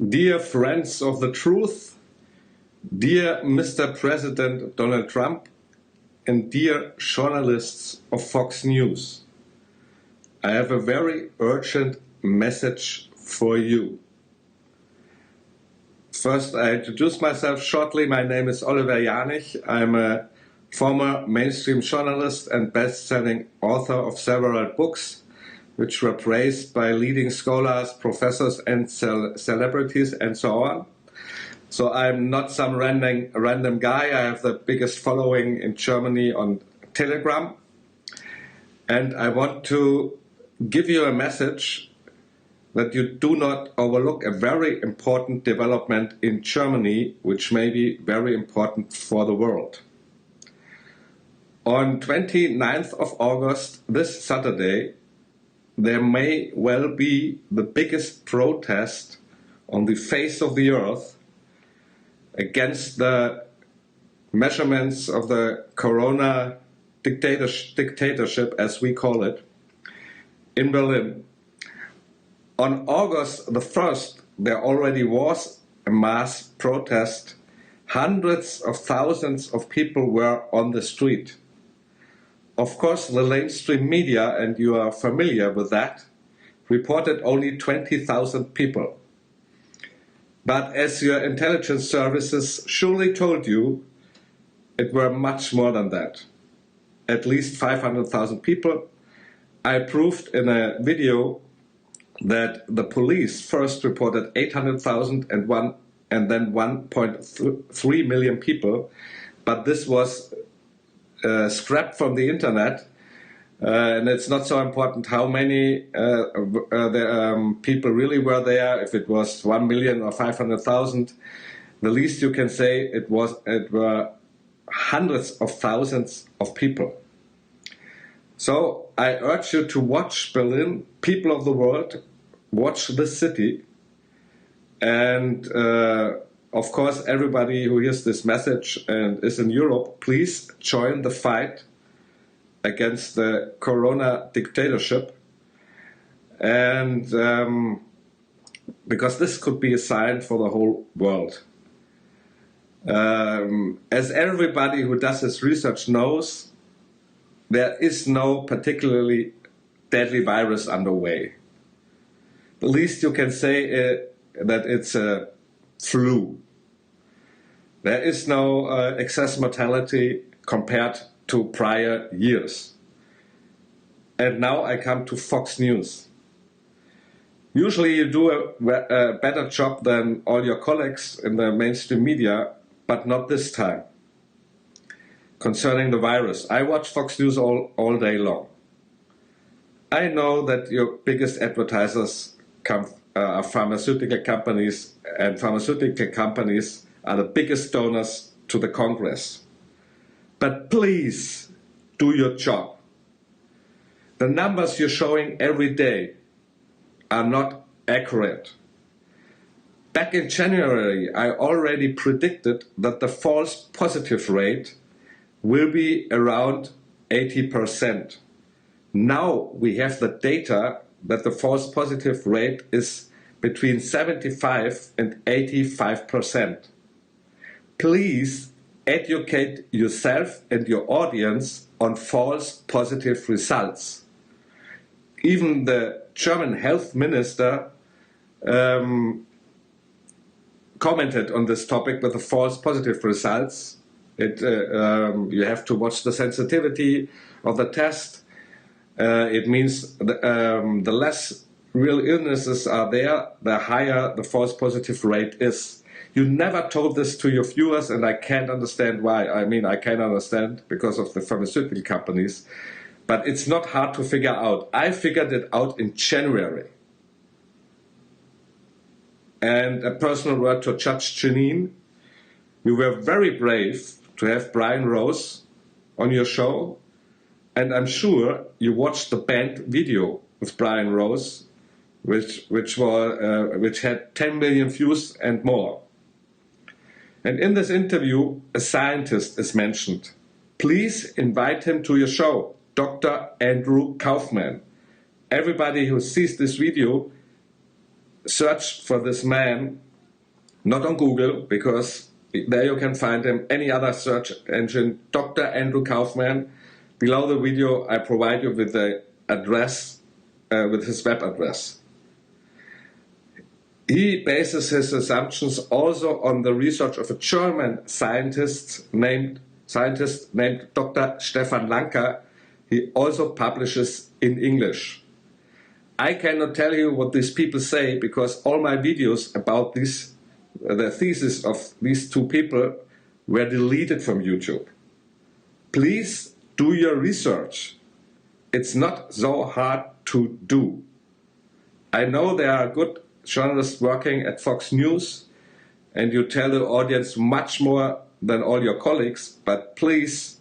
Dear friends of the truth, dear Mr. President Donald Trump, and dear journalists of Fox News, I have a very urgent message for you. First, I introduce myself shortly. My name is Oliver Janich. I'm a former mainstream journalist and best-selling author of several books, which were praised by leading scholars, professors, and celebrities, and so on. So I'm not some random guy. I have the biggest following in Germany on Telegram. And I want to give you a message that you do not overlook a very important development in Germany, which may be very important for the world. On 29th of August, this Saturday, there may well be the biggest protest on the face of the earth against the measurements of the corona dictatorship, as we call it, in Berlin. On August the 1st, there already was a mass protest. Hundreds of thousands of people were on the street. Of course, the mainstream media, and you are familiar with that, reported only 20,000 people. But as your intelligence services surely told you, it were much more than that. At least 500,000 people. I proved in a video that the police first reported 800,000 and then 1.3 million people, but this was scrapped from the internet, and it's not so important how many people really were there, if it was 1 million or 500,000. The least you can say it were hundreds of thousands of people. So I urge you to watch Berlin, people of the world, watch this city, and of course, everybody who hears this message and is in Europe, please join the fight against the corona dictatorship. And because this could be a sign for the whole world. As everybody who does this research knows, there is no particularly deadly virus underway. The least you can say that it's a flu. There is no excess mortality compared to prior years. And now I come to Fox News. Usually you do a better job than all your colleagues in the mainstream media, but not this time. Concerning the virus, I watch Fox News all day long. I know that your biggest advertisers are pharmaceutical companies, and pharmaceutical companies are the biggest donors to the Congress. But please do your job. The numbers you're showing every day are not accurate. Back in January, I already predicted that the false positive rate will be around 80%. Now we have the data that the false positive rate is between 75 and 85%. Please educate yourself and your audience on false positive results. Even the German health minister commented on this topic with the false positive results. You have to watch the sensitivity of the test. It means the less real illnesses are there, the higher the false positive rate is. You never told this to your viewers, and I can't understand why. I mean, I can understand because of the pharmaceutical companies, but it's not hard to figure out. I figured it out in January. And a personal word to Judge Janine. You were very brave to have Brian Rose on your show, and I'm sure you watched the banned video with Brian Rose, which had 10 million views and more. And in this interview, a scientist is mentioned. Please invite him to your show, Dr. Andrew Kaufman. Everybody who sees this video, search for this man not on Google, because there you can find him, any other search engine, Dr. Andrew Kaufman. Below the video I provide you with the address, with his web address. He bases his assumptions also on the research of a German scientist named Dr. Stefan Lanka. He also publishes in English. I cannot tell you what these people say because all my videos about this, the thesis of these two people, were deleted from YouTube. Please do your research. It's not so hard to do. I know there are good journalists working at Fox News and you tell the audience much more than all your colleagues, but please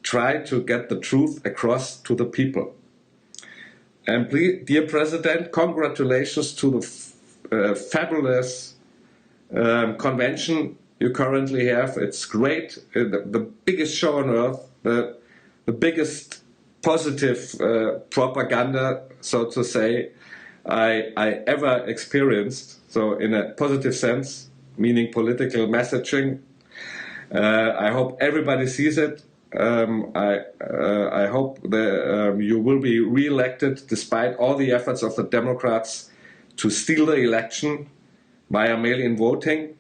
try to get the truth across to the people. And please, dear President, congratulations to the fabulous convention you currently have. It's great, the biggest show on earth, the biggest positive propaganda, so to say, I ever experienced. So in a positive sense, meaning political messaging. I hope everybody sees it. I hope that you will be re-elected despite all the efforts of the Democrats to steal the election via mail-in voting.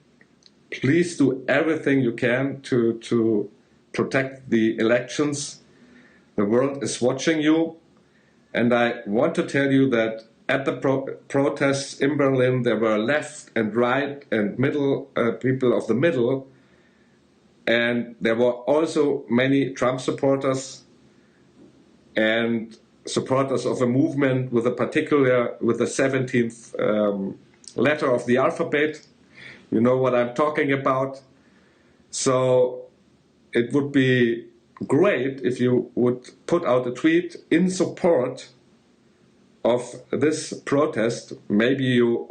Please do everything you can to protect the elections. The world is watching you, and I want to tell you that at the protests in Berlin, there were left and right and middle people of the middle, and there were also many Trump supporters and supporters of a movement with a particular, with the 17th letter of the alphabet. You know what I'm talking about. So it would be great if you would put out a tweet in support of this protest. Maybe you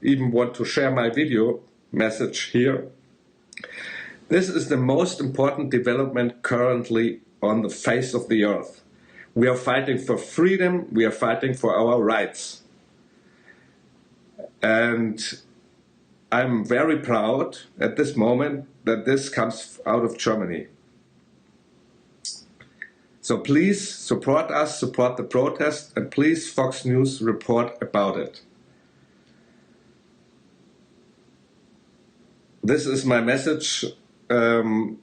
even want to share my video message here. This is the most important development currently on the face of the earth. We are fighting for freedom, we are fighting for our rights. And I'm very proud at this moment that this comes out of Germany. So please support us, support the protest, and please Fox News report about it. This is my message.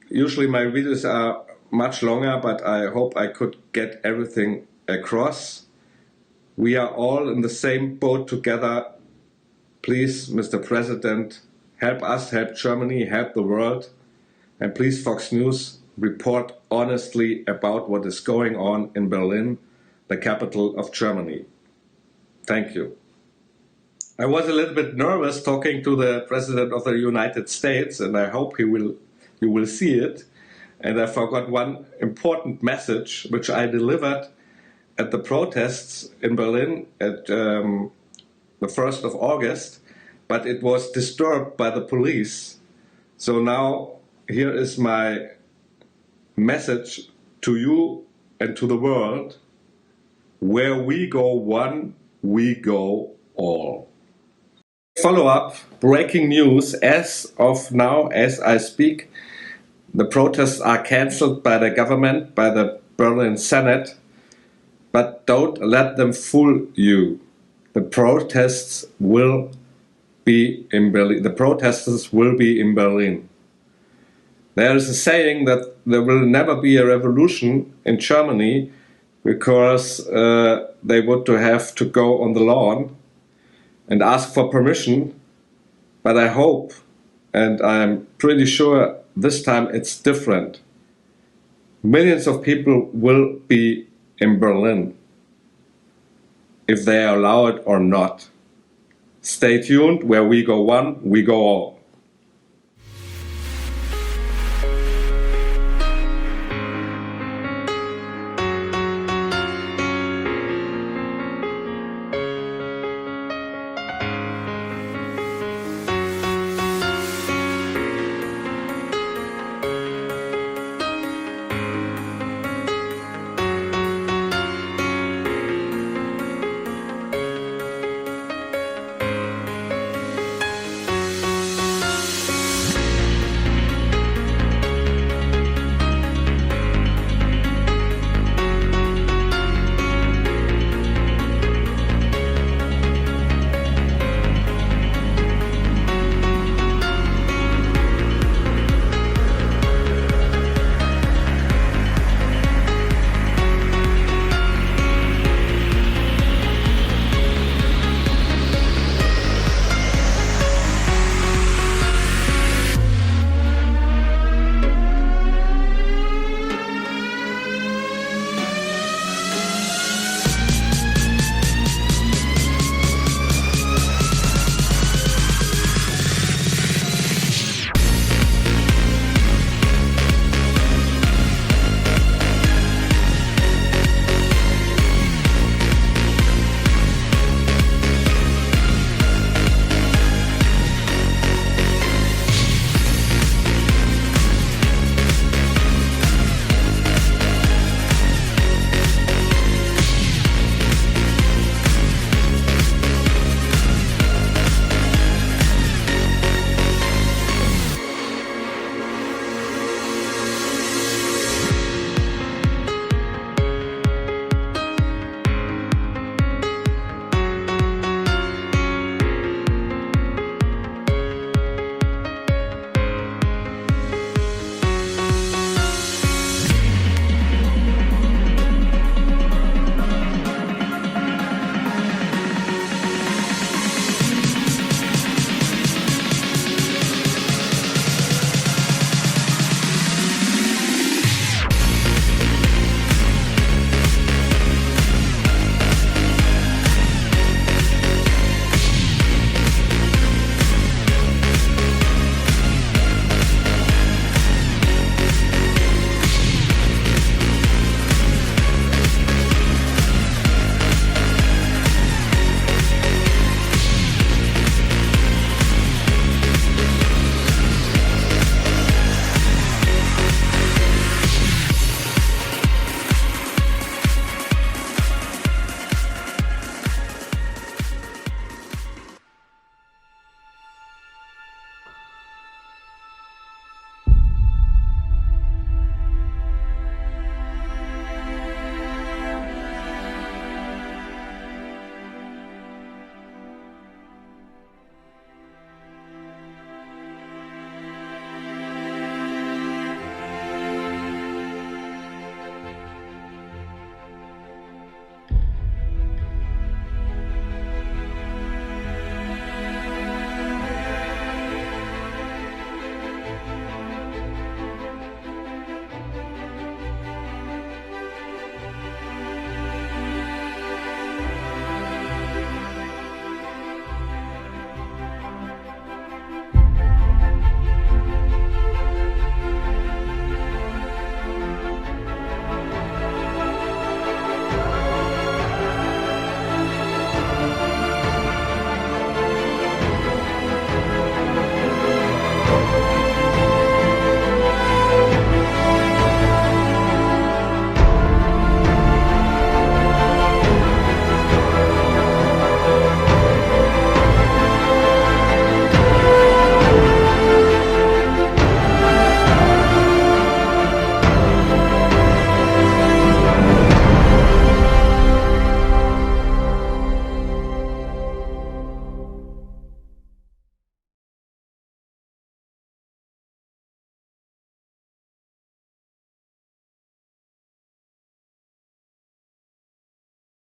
Usually my videos are much longer, but I hope I could get everything across. We are all in the same boat together. Please, Mr. President, help us, help Germany, help the world. And please, Fox News, report honestly about what is going on in Berlin, the capital of Germany. Thank you. I was a little bit nervous talking to the President of the United States, and I hope you will see it. And I forgot one important message which I delivered at the protests in Berlin at the 1st of August, but it was disturbed by the police. So now here is my message to you and to the world. Where we go one, we go all. Follow up, breaking news. As of now, as I speak, the protests are cancelled by the government, by the Berlin Senate, but don't let them fool you. The protests will be in Berlin. The protesters will be in Berlin. There is a saying that there will never be a revolution in Germany because they would have to go on the lawn and ask for permission. But I hope, and I'm pretty sure this time it's different. Millions of people will be in Berlin, if they allow it or not. Stay tuned. Where we go one, we go all.